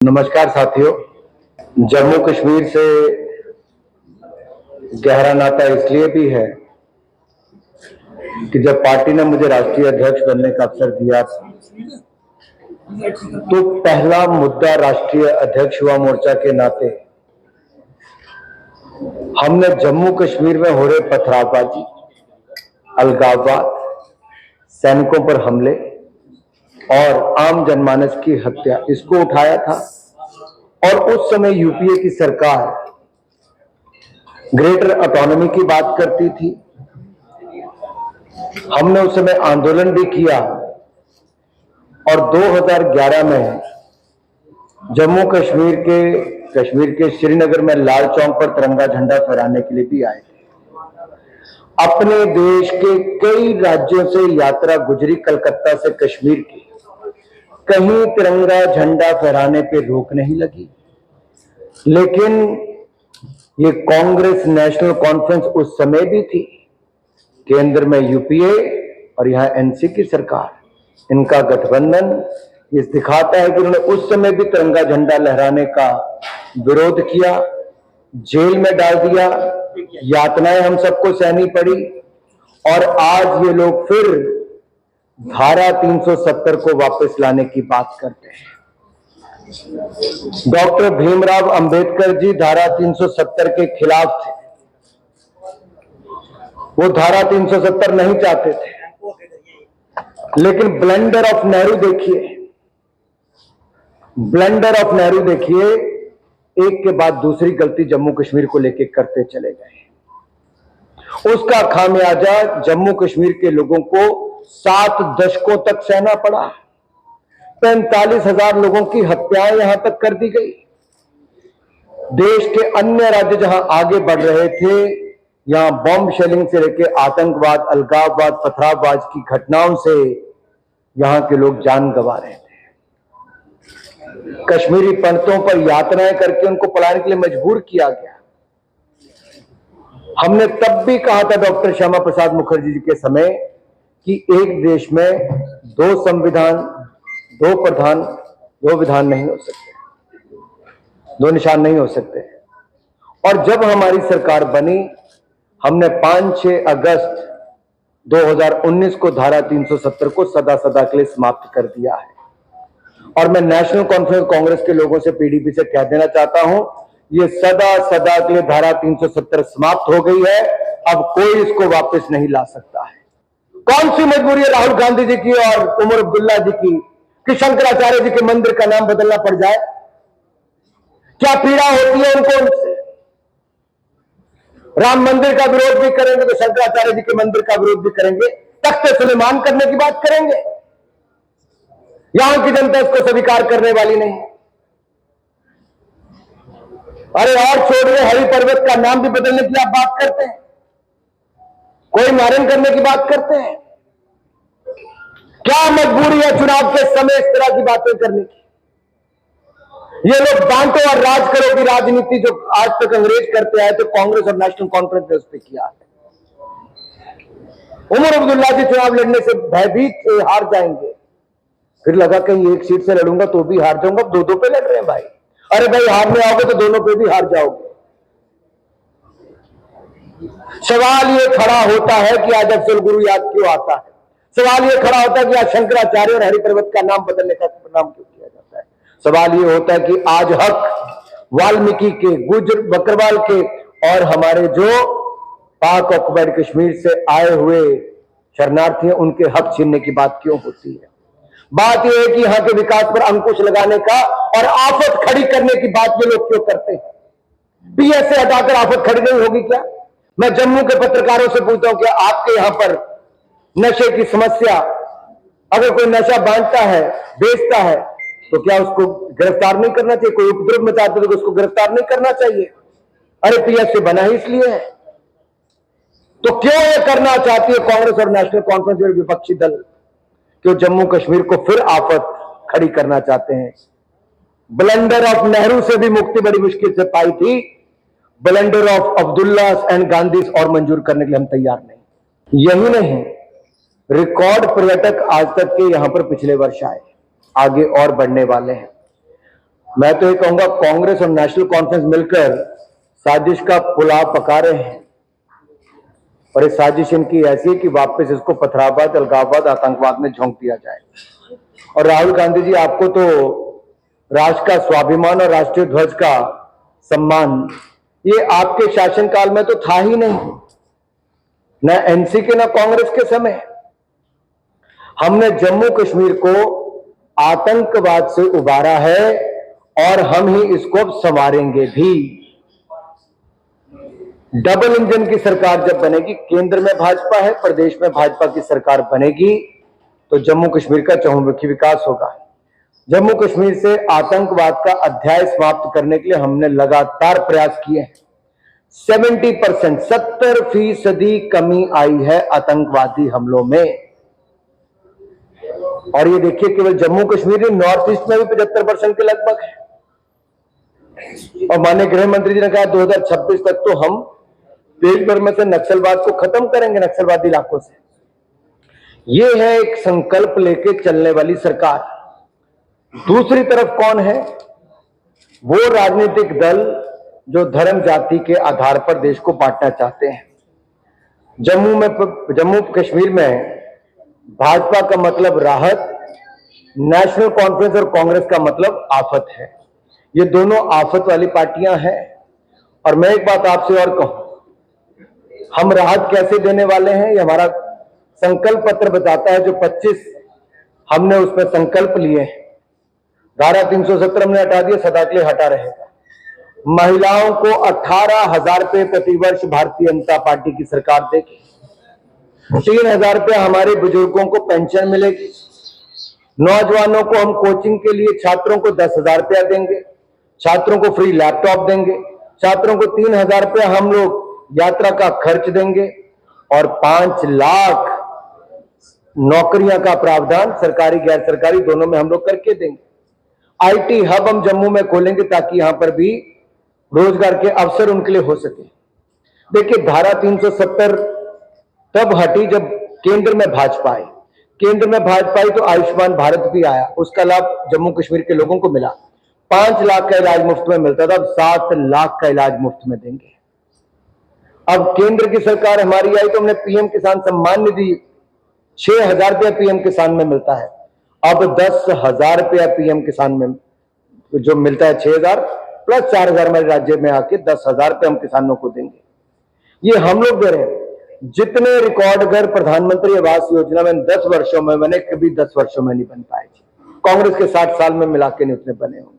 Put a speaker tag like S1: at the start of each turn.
S1: नमस्कार साथियों। जम्मू कश्मीर से गहरा नाता इसलिए भी है कि जब पार्टी ने मुझे राष्ट्रीय अध्यक्ष बनने का अवसर दिया तो पहला मुद्दा राष्ट्रीय अध्यक्ष युवा मोर्चा के नाते हमने जम्मू कश्मीर में हो रहे पथरावबाजी, अलगाववाद, सैनिकों पर हमले और आम जनमानस की हत्या, इसको उठाया था। और उस समय यूपीए की सरकार ग्रेटर ऑटोनॉमी की बात करती थी। हमने उस समय आंदोलन भी किया और 2011 में जम्मू कश्मीर के श्रीनगर में लाल चौक पर तिरंगा झंडा फहराने के लिए भी आए थे। अपने देश के कई राज्यों से यात्रा गुजरी कलकत्ता से कश्मीर की, कहीं तिरंगा झंडा फहराने पे रोक नहीं लगी। लेकिन ये कांग्रेस नेशनल कॉन्फ्रेंस उस समय भी थी, केंद्र में यूपीए और यहां एनसी की सरकार, इनका गठबंधन ये दिखाता है कि उन्होंने उस समय भी तिरंगा झंडा लहराने का विरोध किया, जेल में डाल दिया, यातनाएं हम सबको सहनी पड़ी। और आज ये लोग फिर धारा 370 को वापस लाने की बात करते हैं। डॉक्टर भीमराव अंबेडकर जी धारा 370 के खिलाफ थे। वो धारा 370 नहीं चाहते थे। लेकिन ब्लंडर ऑफ नेहरू देखिए, एक के बाद दूसरी गलती जम्मू कश्मीर को लेकर करते चले गए। उसका खामियाजा जम्मू कश्मीर के लोगों को 7 दशकों तक सहना पड़ा। 45,000 लोगों की हत्याएं यहां तक कर दी गई। देश के अन्य राज्य जहां आगे बढ़ रहे थे, यहां बॉम्ब शेलिंग से लेकर आतंकवाद, अलगाववाद, पथरावबाज की घटनाओं से यहां के लोग जान गंवा रहे थे। कश्मीरी पंडितों पर यातनाएं करके उनको पलायन के लिए मजबूर किया गया। हमने तब भी कहा था डॉक्टर श्यामा प्रसाद मुखर्जी जी के समय कि एक देश में 2 संविधान, 2 प्रधान, 2 विधान नहीं हो सकते, 2 निशान नहीं हो सकते। और जब हमारी सरकार बनी, हमने 5-6 अगस्त 2019 को धारा 370 को सदा सदा के लिए समाप्त कर दिया है। और मैं नेशनल कॉन्फ्रेंस कांग्रेस के लोगों से, पीडीपी से कह देना चाहता हूं, ये सदा सदा के लिए धारा 370 समाप्त हो गई है। अब कोई इसको वापस नहीं ला सकता है। कौन सी मजबूरी है राहुल गांधी जी की और उमर अब्दुल्ला जी की कि शंकराचार्य जी के मंदिर का नाम बदलना पड़ जाए? क्या पीड़ा होती है उनको उनसे? राम मंदिर का विरोध भी करेंगे तो शंकराचार्य जी के मंदिर का विरोध भी करेंगे, तख्ते सुलेमान करने की बात करेंगे। यहां की जनता इसको स्वीकार करने वाली नहीं है। अरे और छोड़िए, हरि पर्वत का नाम भी बदलने की आप बात करते हैं, कोई मारण करने की बात करते हैं। क्या मजबूरी है चुनाव के समय इस तरह की बातें करने की? ये लोग बांटो और राज करो की राजनीति जो आज तक अंग्रेज करते आए, तो कांग्रेस और नेशनल कॉन्फ्रेंस ने उस पर किया है। उमर अब्दुल्ला जी चुनाव लड़ने से भयभीत थे, हार जाएंगे। फिर लगा कहीं एक सीट से लड़ूंगा तो भी हार जाऊंगा, 2-2 पे लड़ रहे हैं भाई। अरे भाई, हारने आओगे तो दोनों पे भी हार जाओगे। सवाल ये खड़ा होता है कि आज अफजल गुरु याद क्यों आता है? सवाल ये खड़ा होता है कि आज शंकराचार्य और हरि पर्वत का नाम बदलने का परिणाम क्यों किया जाता है? सवाल ये होता है कि आज हक वाल्मीकि के, गुजर बकरवाल के और हमारे जो पाक ऑक्युपाइड कश्मीर से आए हुए शरणार्थी हैं, उनके हक छीनने की बात क्यों होती है? बात यह है कि यहां के विकास पर अंकुश लगाने का और आफत खड़ी करने की बात ये लोग क्यों करते हैं? पीएस से हटाकर आफत खड़ी नहीं होगी क्या? मैं जम्मू के पत्रकारों से पूछता हूं कि आपके यहां पर नशे की समस्या, अगर कोई नशा बांटता है, बेचता है, तो क्या उसको गिरफ्तार नहीं करना चाहिए? कोई उपद्रव मचाते तो उसको गिरफ्तार नहीं करना चाहिए? अरे पीएस से बना ही इसलिए है। तो क्यों ये करना चाहती है कांग्रेस और नेशनल कॉन्फ्रेंस और विपक्षी दल? क्यों जम्मू कश्मीर को फिर आफत खड़ी करना चाहते हैं? ब्लंडर ऑफ नेहरू से भी मुक्ति बड़ी मुश्किल से पाई थी, blunder of Abdullah and Gandhi और मंजूर करने के लिए हम तैयार नहीं। यही नहीं, रिकॉर्ड पर्यटक आज तक के यहां पर पिछले वर्ष आए, आगे और बढ़ने वाले हैं। मैं तो ये कहूंगा कांग्रेस और नेशनल कॉन्फ्रेंस मिलकर साजिश का पुलाव पका रहे हैं और ये साजिश इनकी ऐसी है कि वापस इसको पथराबाद, अलगाववाद, आतंकवाद में झोंक दिया जाए। और राहुल गांधी जी, आपको तो राष्ट्र का स्वाभिमान और राष्ट्रीय ध्वज का सम्मान ये आपके शासनकाल में तो था ही नहीं, न एनसी के न कांग्रेस के समय। हमने जम्मू कश्मीर को आतंकवाद से उबारा है और हम ही इसको अब संवारेंगे भी। डबल इंजन की सरकार जब बनेगी, केंद्र में भाजपा है, प्रदेश में भाजपा की सरकार बनेगी, तो जम्मू कश्मीर का चहुमुखी विकास होगा। जम्मू कश्मीर से आतंकवाद का अध्याय समाप्त करने के लिए हमने लगातार प्रयास किए हैं। 70% 70% कमी आई है आतंकवादी हमलों में। और ये देखिए, केवल जम्मू कश्मीर नहीं, नॉर्थ ईस्ट में भी 75% के लगभग है। और माननीय गृह मंत्री जी ने कहा 2026 तक तो हम देश भर में से नक्सलवाद को खत्म करेंगे, नक्सलवादी इलाकों से। ये है एक संकल्प लेके चलने वाली सरकार। दूसरी तरफ कौन है? वो राजनीतिक दल जो धर्म जाति के आधार पर देश को बांटना चाहते हैं। जम्मू कश्मीर में भाजपा का मतलब राहत, नेशनल कॉन्फ्रेंस और कांग्रेस का मतलब आफत है। ये दोनों आफत वाली पार्टियां हैं। और मैं एक बात आपसे और कहूं, हम राहत कैसे देने वाले हैं ये हमारा संकल्प पत्र बताता है, जो 25 हमने उसमें संकल्प लिए हैं। धारा 370 हमने हटा दिया, सदा के लिए हटा रहेगा। महिलाओं को 18,000 रुपये प्रतिवर्ष भारतीय जनता पार्टी की सरकार देगी। 3,000 रुपया हमारे बुजुर्गों को पेंशन मिलेगी। नौजवानों को हम कोचिंग के लिए छात्रों को 10,000 रुपया देंगे, छात्रों को फ्री लैपटॉप देंगे, छात्रों को 3,000 रुपया हम लोग यात्रा का खर्च देंगे और 5 लाख नौकरियां का प्रावधान सरकारी गैर सरकारी दोनों में हम लोग करके देंगे। आईटी हब हम जम्मू में खोलेंगे ताकि यहां पर भी रोजगार के अवसर उनके लिए हो सके। देखिए, धारा 370 तब हटी जब केंद्र में भाजपा आई। केंद्र में भाजपा आई तो आयुष्मान भारत भी आया, उसका लाभ जम्मू कश्मीर के लोगों को मिला। 5 लाख का इलाज मुफ्त में मिलता था, अब 7 लाख का इलाज मुफ्त में देंगे। अब केंद्र की सरकार हमारी आई तो हमने पीएम किसान सम्मान निधि 6,000 रुपया पीएम किसान में मिलता है, अब 10,000 रुपया पीएम किसान में जो मिलता है, 6,000 प्लस 4,000 हमारे राज्य में आके 10,000 रुपये हम किसानों को देंगे। ये हम लोग दे रहे हैं। जितने रिकॉर्ड घर प्रधानमंत्री आवास योजना में 10 वर्षों में बने, कभी 10 वर्षों में नहीं बन पाए। कांग्रेस के 60 साल में मिला के नहीं उतने बने होंगे।